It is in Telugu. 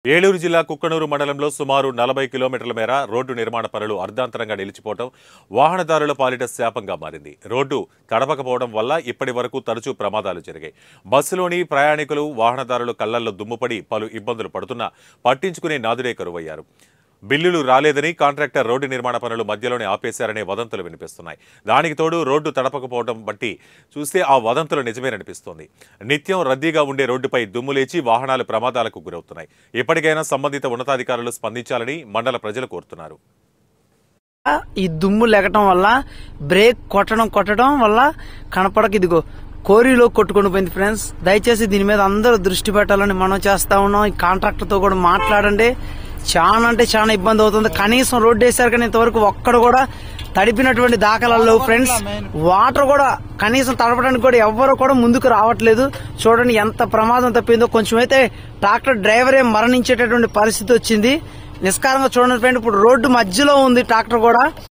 ఏలూరు జిల్లా కుక్కనూరు మండలంలో సుమారు 40 కిలోమీటర్ల మేర రోడ్డు నిర్మాణ పనులు అర్ధాంతరంగా నిలిచిపోవడం వాహనదారుల పాలిట శాపంగా మారింది. రోడ్డు తడపకపోవడం వల్ల ఇప్పటి వరకు తరచూ ప్రమాదాలు జరిగాయి. బస్సులోని ప్రయాణికులు, వాహనదారులు కళ్లల్లో దుమ్ముపడి పలు ఇబ్బందులు పడుతున్నా పట్టించుకునే నాదుడే కరువయ్యారు. బిల్లులు రాలేదని కాంట్రాక్టర్ రోడ్డు నిర్మాణ పనులు మధ్యలోనే ఆపేశారనే వదంతులు వినిపిస్తున్నాయి. దానికి తోడు రోడ్డు తడపకపోవడం బట్టి చూస్తే ఆ వదంతులు నిజమేననిపిస్తోంది. నిత్యం రద్దీగా ఉండే రోడ్డుపై దుమ్ము లేచి వాహనాలు ప్రమాదాలకు గురవుతున్నాయి. ఇప్పటికైనా సంబంధిత ఉన్నతాధికారులు స్పందించాలని మండల ప్రజలు కోరుతున్నారు. ఈ దుమ్ము లెగటం వల్ల బ్రేక్ కొట్టడం వల్ల కనపడక ఇదిగో కోరిలో కొట్టుకొని పోయింది. ఫ్రెండ్స్, దయచేసి దీని మీద అందరూ దృష్టి పెట్టాలని మనం చేస్తా ఉన్నాం. ఈ కాంట్రాక్టర్ తో కూడా మాట్లాడండి. చాలా అంటే చాలా ఇబ్బంది అవుతుంది. కనీసం రోడ్డు వేశారు కానీ ఇంతవరకు ఒక్కడ కూడా తడిపినటువంటి దాఖలాలు లేవు. ఫ్రెండ్స్, వాటర్ కూడా కనీసం తడపడానికి కూడా ఎవ్వరు కూడా ముందుకు రావట్లేదు. చూడండి ఎంత ప్రమాదం తప్పిందో. కొంచెం అయితే ట్రాక్టర్ డ్రైవరే మరణించేటటువంటి పరిస్థితి వచ్చింది. నిష్కారంగా చూడండి ఫ్రెండ్, ఇప్పుడు రోడ్డు మధ్యలో ఉంది ట్రాక్టర్ కూడా.